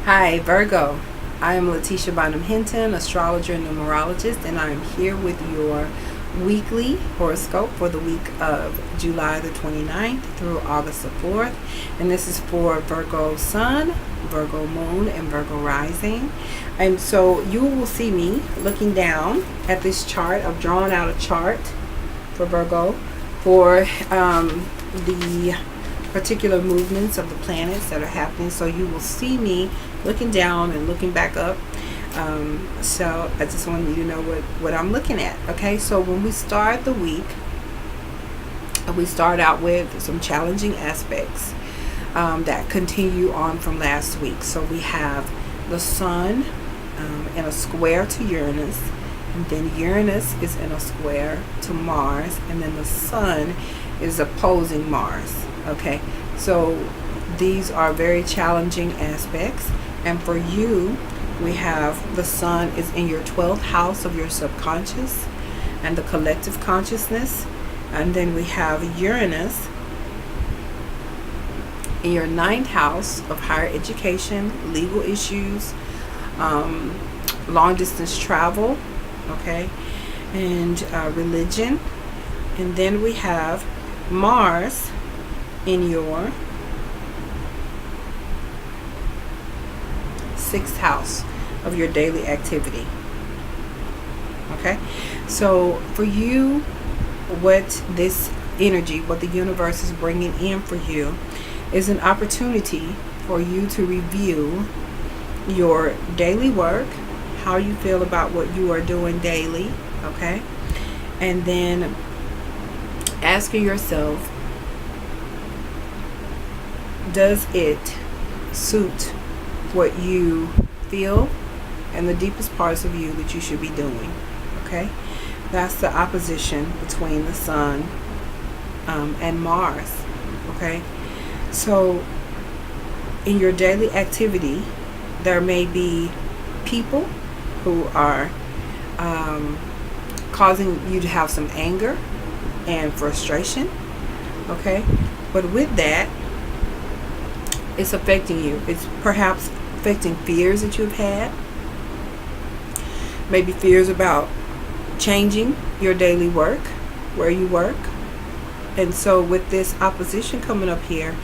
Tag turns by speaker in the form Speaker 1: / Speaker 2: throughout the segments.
Speaker 1: Hi, Virgo. I am Lateesha Bynum Hinton, astrologer and numerologist, and I am here with your weekly horoscope for the week of July the 29th through August the 4th. And this is for Virgo Sun, Virgo Moon, and Virgo Rising. And so you will see me looking down at this chart. I've drawn out a chart for Virgo for the particular movements of the planets that are happening. So you will see me looking down and looking back up. So I just want you to know what I'm looking at. Okay, so when we start the week, we start out with some challenging aspects that continue on from last week. So we have the Sun in a square to Uranus, and then Uranus is in a square to Mars, and then the Sun is opposing Mars. Okay, so these are very challenging aspects, and for you, we have the Sun is in your 12th house of your subconscious and the collective consciousness, and then we have Uranus in your 9th house of higher education, legal issues, long distance travel, okay, and religion. And then we have Mars in your 6th house of your daily activity. Okay, so for you, what this energy, what the universe is bringing in for you, is an opportunity for you to review your daily work, how you feel about what you are doing daily, okay, and then asking yourself, does it suit what you feel and the deepest parts of you that you should be doing? Okay, that's the opposition between the Sun and Mars. Okay, so in your daily activity, there may be people who are causing you to have some anger and frustration. Okay, but with that, it's affecting you. It's perhaps affecting fears that you've had. Maybe fears about changing your daily work, where you work. And so with this opposition coming up here,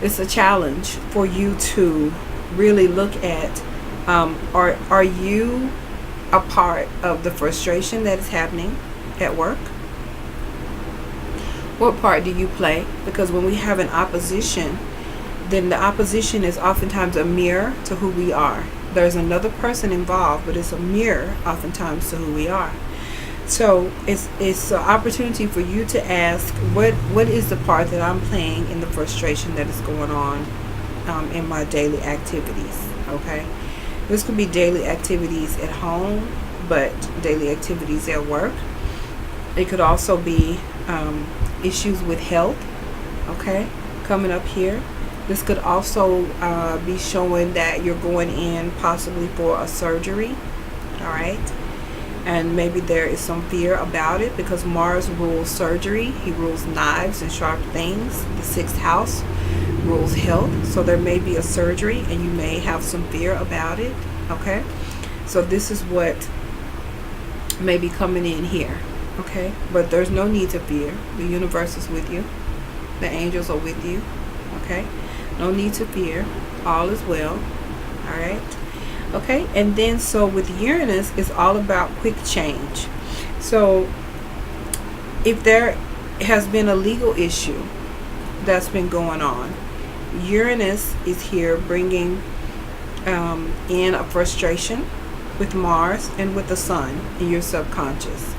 Speaker 1: it's a challenge for you to really look at, are you a part of the frustration that is happening at work? What part do you play? Because when we have an opposition, then the opposition is oftentimes a mirror to who we are. There's another person involved, but it's a mirror oftentimes to who we are. So it's an opportunity for you to ask, what is the part that I'm playing in the frustration that is going on in my daily activities? Okay, this could be daily activities at home, but daily activities at work. It could also be issues with health, okay, coming up here. This could also be showing that you're going in possibly for a surgery, all right? And maybe there is some fear about it because Mars rules surgery. He rules knives and sharp things. The 6th house rules health. So there may be a surgery and you may have some fear about it, okay? So this is what may be coming in here, okay? But there's no need to fear. The universe is with you. The angels are with you, okay? No need to fear. All is well. All right. Okay. And then so with Uranus, it's all about quick change. So if there has been a legal issue that's been going on, Uranus is here bringing in a frustration with Mars and with the Sun in your subconscious.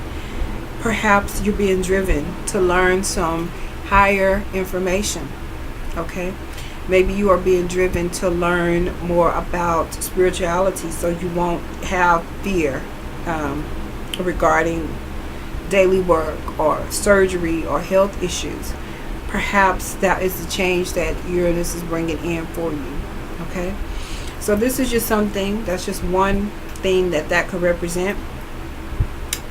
Speaker 1: Perhaps you're being driven to learn some higher information. Okay. Maybe you are being driven to learn more about spirituality so you won't have fear regarding daily work or surgery or health issues. Perhaps that is the change that Uranus is bringing in for you. Okay, so this is just something, that's just one thing that could represent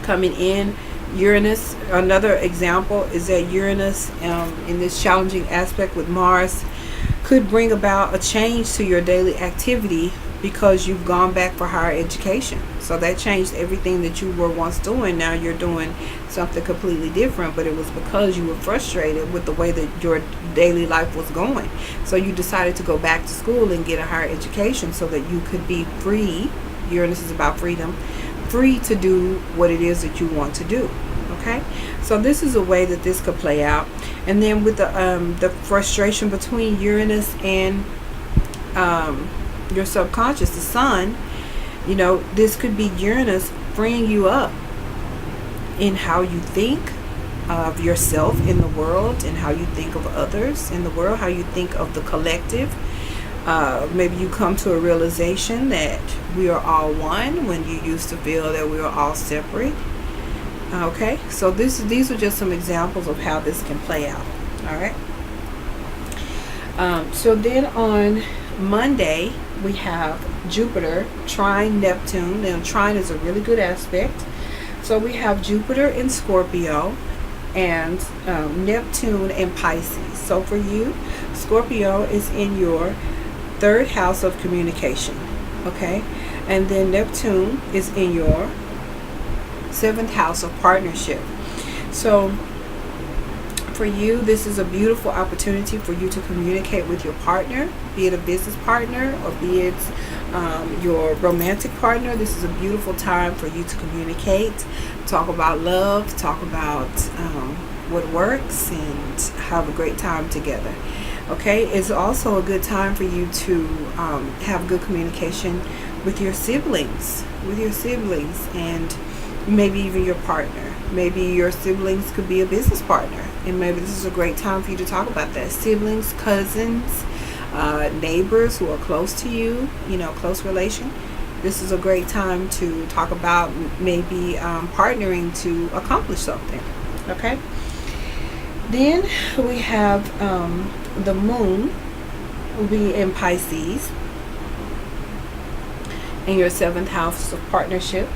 Speaker 1: coming in. Uranus, another example is that Uranus in this challenging aspect with Mars could bring about a change to your daily activity because you've gone back for higher education. So that changed everything that you were once doing. Now you're doing something completely different, but it was because you were frustrated with the way that your daily life was going. So you decided to go back to school and get a higher education so that you could be free. Uranus is about freedom, free to do what it is that you want to do. Okay, so this is a way that this could play out. And then with the frustration between Uranus and your subconscious, the sun, you know, this could be Uranus freeing you up in how you think of yourself in the world and how you think of others in the world, how you think of the collective. Maybe you come to a realization that we are all one when you used to feel that we were all separate. Okay, so these are just some examples of how this can play out. All right. So then on Monday we have Jupiter trine Neptune. Now trine is a really good aspect. So we have Jupiter in Scorpio and Neptune in Pisces. So for you, Scorpio is in your third house of communication. Okay, and then Neptune is in your seventh house of partnership. So for you, this is a beautiful opportunity for you to communicate with your partner, be it a business partner or be it your romantic partner. This is a beautiful time for you to communicate, talk about love, talk about what works, and have a great time together. Okay, it's also a good time for you to have good communication with your siblings, and maybe even your partner. Maybe your siblings could be a business partner, and maybe this is a great time for you to talk about that. Siblings, cousins, neighbors who are close to you, you know, close relation. This is a great time to talk about maybe partnering to accomplish something. Okay. Then we have the moon will be in Pisces in your seventh house of partnership,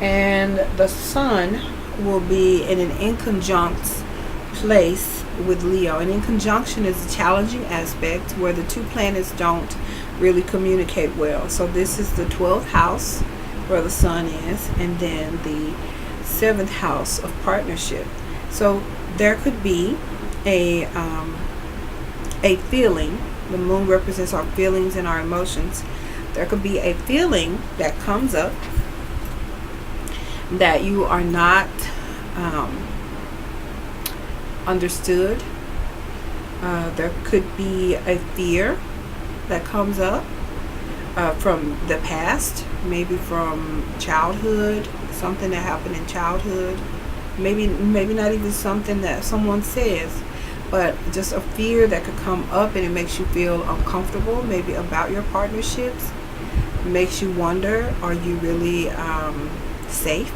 Speaker 1: and the sun will be in an inconjunct place with Leo. An inconjunction is a challenging aspect where the two planets don't really communicate well. So this is the 12th house where the sun is, and then the 7th house of partnership. So there could be a feeling. The moon represents our feelings and our emotions. There could be a feeling that comes up that you are not understood. There could be a fear that comes up from the past, maybe from childhood, something that happened in childhood, maybe not even something that someone says, but just a fear that could come up, and it makes you feel uncomfortable, maybe about your partnerships. It makes you wonder, are you really safe?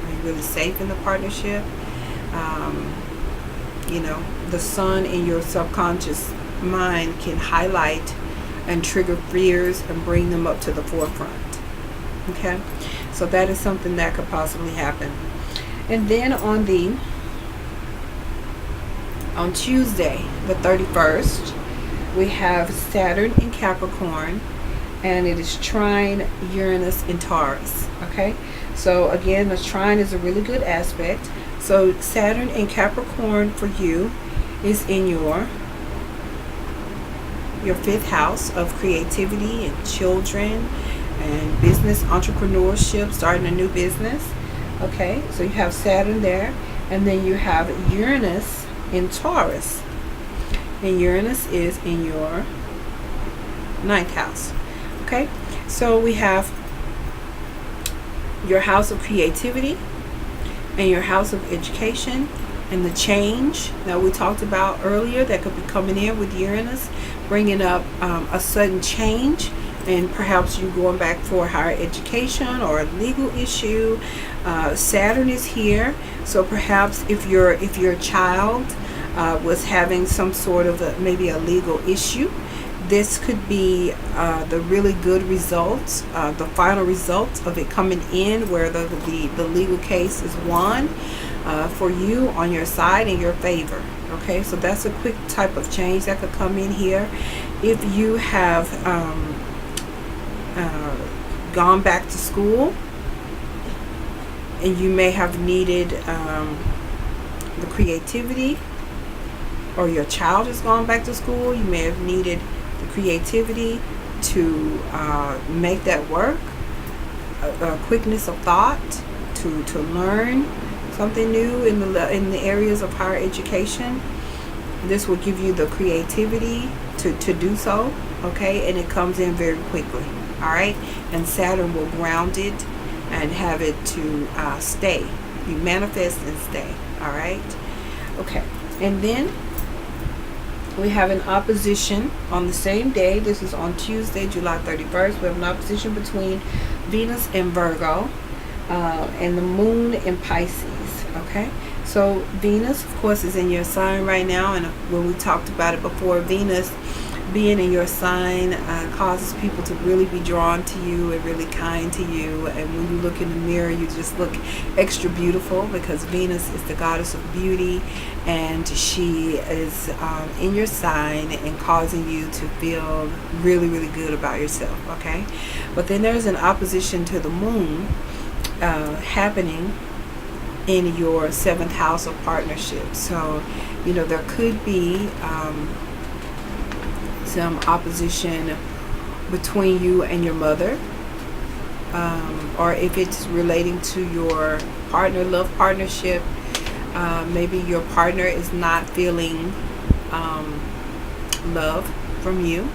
Speaker 1: Are you really safe in the partnership? You know, the sun in your subconscious mind can highlight and trigger fears and bring them up to the forefront. Okay, so that is something that could possibly happen. And then on Tuesday, the 31st, we have Saturn in Capricorn, and it is trine Uranus in Taurus. Okay, so again, the trine is a really good aspect. So Saturn in Capricorn for you is in your 5th house of creativity and children and business, entrepreneurship, starting a new business. Okay, so you have Saturn there, and then you have Uranus in Taurus, and Uranus is in your 9th house. Okay, so we have your house of creativity and your house of education, and the change that we talked about earlier that could be coming in with Uranus, bringing up a sudden change, and perhaps you going back for higher education or a legal issue. Saturn is here, so perhaps if your child was having some sort of maybe a legal issue, this could be the really good results, the final results of it coming in, where the legal case is won for you on your side, in your favor. Okay, so that's a quick type of change that could come in here. If you have gone back to school, and you may have needed the creativity, or your child has gone back to school, you may have needed the creativity to make that work, a quickness of thought to learn something new in the areas of higher education. This will give you the creativity to do so, okay? And it comes in very quickly, all right? And Saturn will ground it and have it to stay. You manifest and stay, all right? Okay, and then we have an opposition on the same day. This is on Tuesday, July 31st. We have an opposition between Venus and Virgo, and the moon in Pisces. Okay, so Venus, of course, is in your sign right now, and when we talked about it before, Venus being in your sign causes people to really be drawn to you and really kind to you. And when you look in the mirror, you just look extra beautiful, because Venus is the goddess of beauty, and she is in your sign and causing you to feel really, really good about yourself. Okay, but then there's an opposition to the moon happening in your 7th house of partnership. So, you know, there could be some opposition between you and your mother, or if it's relating to your love partnership, maybe your partner is not feeling love from you,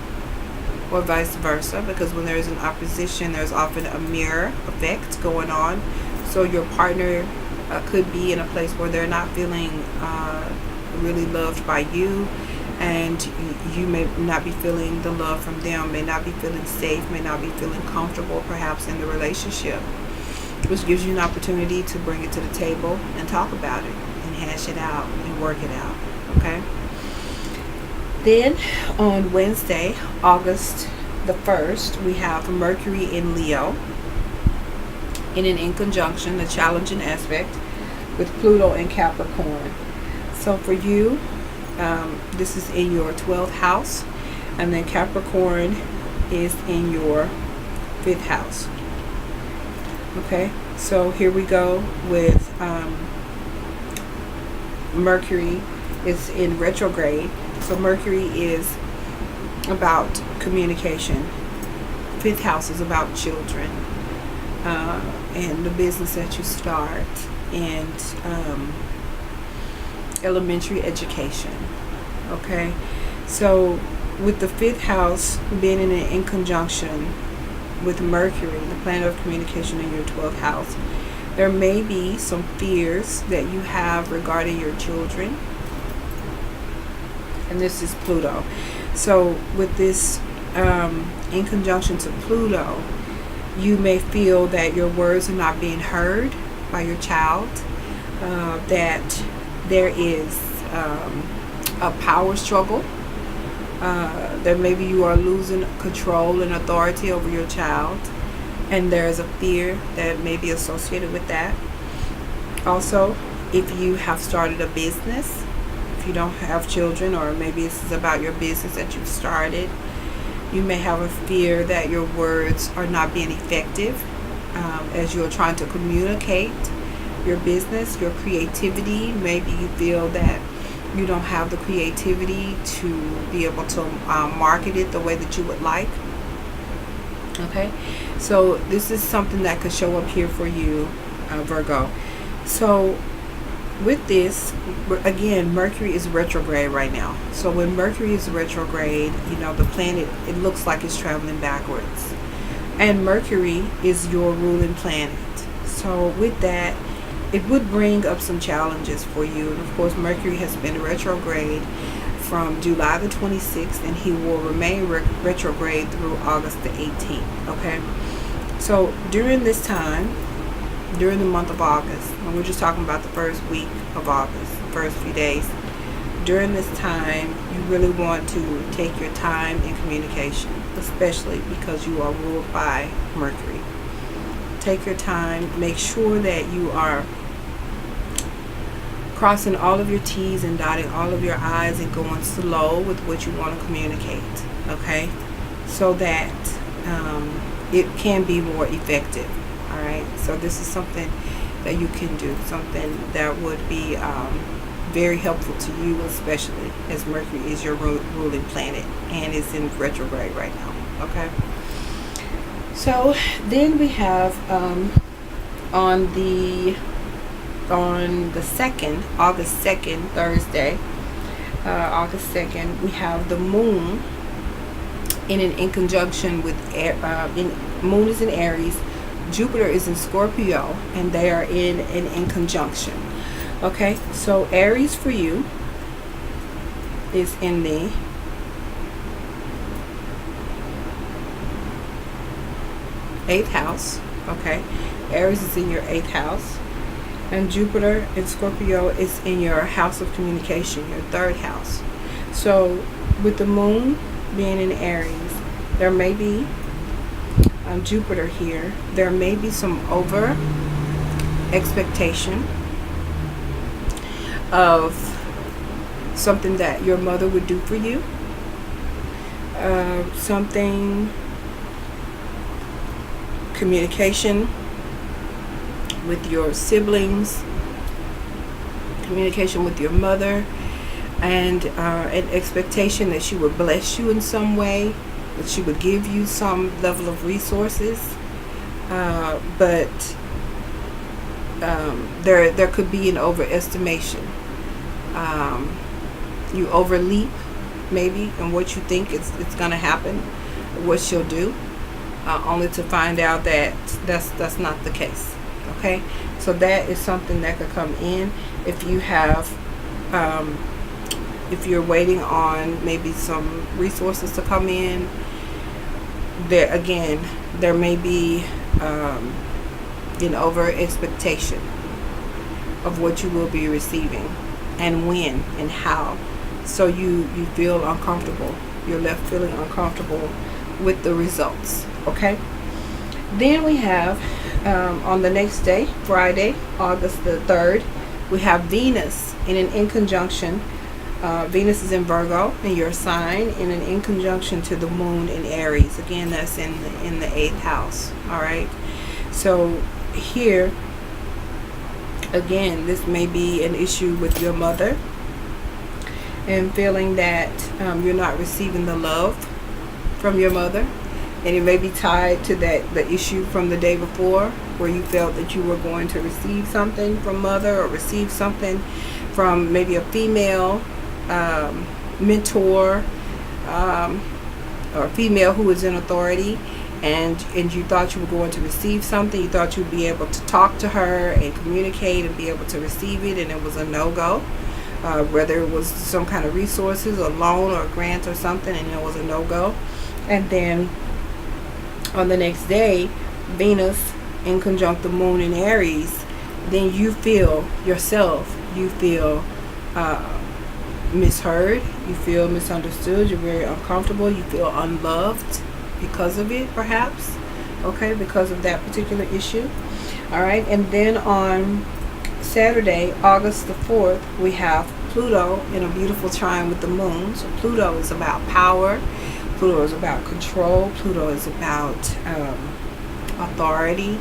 Speaker 1: or vice versa, because when there's an opposition, there's often a mirror effect going on. So your partner could be in a place where they're not feeling really loved by you, and you may not be feeling the love from them, may not be feeling safe, may not be feeling comfortable perhaps in the relationship, which gives you an opportunity to bring it to the table and talk about it and hash it out and work it out. Okay, then on Wednesday, August the 1st, we have Mercury in Leo in conjunction, a challenging aspect, with Pluto in Capricorn. So for you, this is in your 12th house, and then Capricorn is in your 5th house. Okay, so here we go with Mercury is in retrograde. So Mercury is about communication. 5th house is about children, and the business that you start, and elementary education. Okay, so with the 5th house being in conjunction with Mercury, the planet of communication, in your 12th house, there may be some fears that you have regarding your children, and this is Pluto. So with this in conjunction to Pluto, you may feel that your words are not being heard by your child, that there is a power struggle, that maybe you are losing control and authority over your child, and there's a fear that may be associated with that. Also, if you have started a business, if you don't have children, or maybe this is about your business that you've started, you may have a fear that your words are not being effective as you're trying to communicate your business, your creativity. Maybe you feel that you don't have the creativity to be able to market it the way that you would like. Okay, so this is something that could show up here for you, Virgo. So with this, again, Mercury is retrograde right now. So when Mercury is retrograde, you know, the planet, it looks like it's traveling backwards. And Mercury is your ruling planet. So with that, it would bring up some challenges for you. And of course, Mercury has been retrograde from July the 26th, and he will remain retrograde through August the 18th. Okay, so during this time, during the month of August, and we're just talking about the first week of August, the first few days, during this time, you really want to take your time in communication, especially because you are ruled by Mercury. Take your time, make sure that you are crossing all of your T's and dotting all of your I's and going slow with what you want to communicate, okay? So that it can be more effective, all right? So this is something that you can do, something that would be very helpful to you, especially as Mercury is your ruling planet and is in retrograde right now, okay? So then we have on the 2nd, August 2nd, Thursday, August 2nd, we have the moon in conjunction with moon is in Aries, Jupiter is in Scorpio, and they are in conjunction. Okay, so Aries for you is in the eighth house. Okay, Aries is in your 8th house, and Jupiter in Scorpio is in your house of communication, your 3rd house. So with the moon being in Aries, there may be Jupiter here, there may be some over expectation of something that your mother would do for you, something, communication with your siblings, communication with your mother, and an expectation that she would bless you in some way, that she would give you some level of resources, but there could be an overestimation. You overleap maybe in what you think it's going to happen, what she'll do, only to find out that that's not the case. Okay, so that is something that could come in if you have if you're waiting on maybe some resources to come in. There again, there may be an over expectation of what you will be receiving and when and how, so you feel uncomfortable, you're left feeling uncomfortable with the results. Okay, then we have on the next day, Friday, August the 3rd, we have Venus in conjunction. Venus is in Virgo in your sign, and in conjunction to the moon in Aries. Again, that's in the 8th house. All right, so here again, this may be an issue with your mother and feeling that you're not receiving the love from your mother, and it may be tied to the issue from the day before, where you felt that you were going to receive something from mother, or receive something from maybe a female mentor, or a female who is in authority, and you thought you were going to receive something. You thought you'd be able to talk to her and communicate and be able to receive it, and it was a no-go. Whether it was some kind of resources, a loan or a grant or something, and it was a no-go. And then on the next day, Venus in conjunct the moon in Aries, then you feel yourself, you feel misheard, you feel misunderstood, you're very uncomfortable, you feel unloved because of it, perhaps, okay, because of that particular issue. All right, and then on Saturday, August the 4th, we have Pluto in a beautiful trine with the moon. So Pluto is about power, Pluto is about control, Pluto is about authority,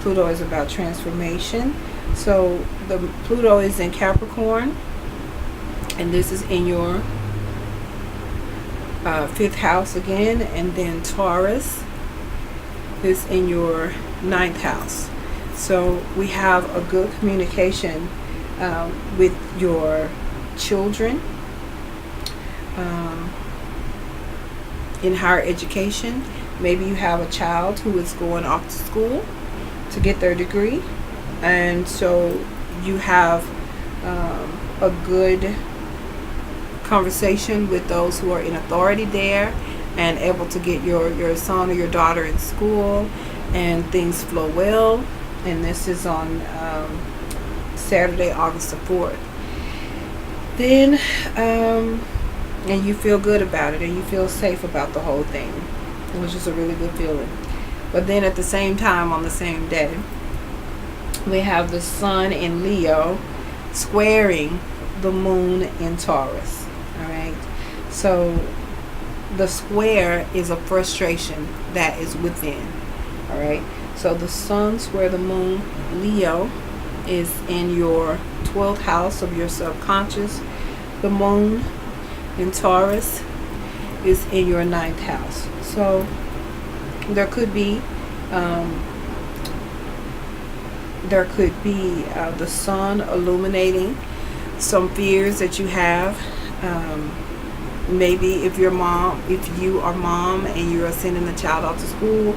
Speaker 1: Pluto is about transformation. So the Pluto is in Capricorn, and this is in your 5th house again, and then Taurus is in your 9th house. So we have a good communication with your children in higher education. Maybe you have a child who is going off to school to get their degree, and so you have a good conversation with those who are in authority there, and able to get your son or your daughter in school, and things flow well. And this is on Saturday, August the 4th. Then and you feel good about it, and you feel safe about the whole thing, which is a really good feeling. But then at the same time, on the same day, we have the sun in Leo. squaring the moon in Taurus. All right. So the square is a frustration that is within. All right. So the sun square the moon, Leo, is in your 12th house of your subconscious. The moon in Taurus is in your 9th house. So there could be the sun illuminating some fears that you have. Maybe if you are mom and you are sending a child off to school,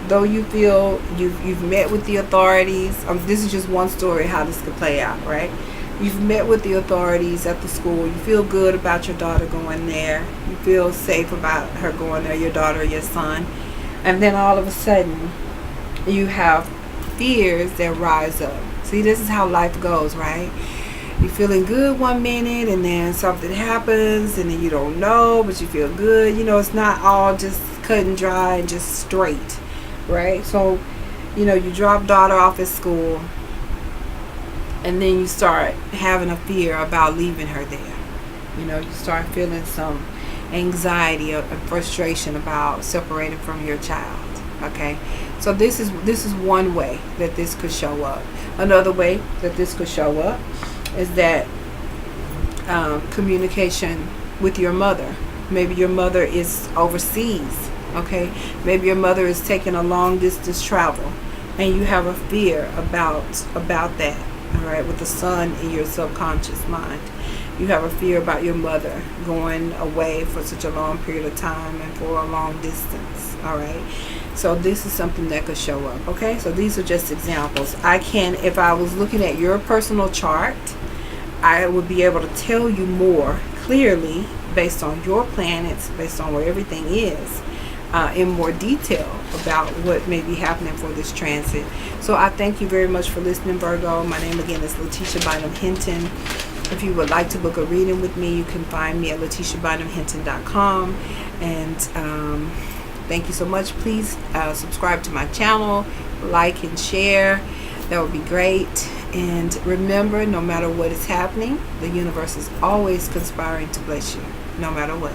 Speaker 1: though you feel you've met with the authorities. This is just one story how this could play out, right? You've met with the authorities at the school. You feel good about your daughter going there. You feel safe about her going there, your daughter or your son. And then all of a sudden, you have fears that rise up. See, this is how life goes, right? You're feeling good one minute, and then something happens, and then you don't know, but you feel good. You know, it's not all just cut and dry and just straight, right? So, you know, you drop daughter off at school, and then you start having a fear about leaving her there. You know, you start feeling some anxiety or frustration about separating from your child. Okay, so this is one way that this could show up. Another way that this could show up is that communication with your mother. Maybe your mother is overseas. Okay, maybe your mother is taking a long distance travel, and you have a fear about that. All right, with the sun in your subconscious mind, you have a fear about your mother going away for such a long period of time and for a long distance. All right, so this is something that could show up. Okay, so these are just examples. If I was looking at your personal chart, I would be able to tell you more clearly based on your planets, based on where everything is, in more detail about what may be happening for this transit. So I thank you very much for listening, Virgo. My name again is Lateesha Bynum Hinton. If you would like to book a reading with me, you can find me at LateeshaBynumHinton.com. And thank you so much. Please subscribe to my channel, like and share. That would be great. And remember, no matter what is happening, the universe is always conspiring to bless you, no matter what.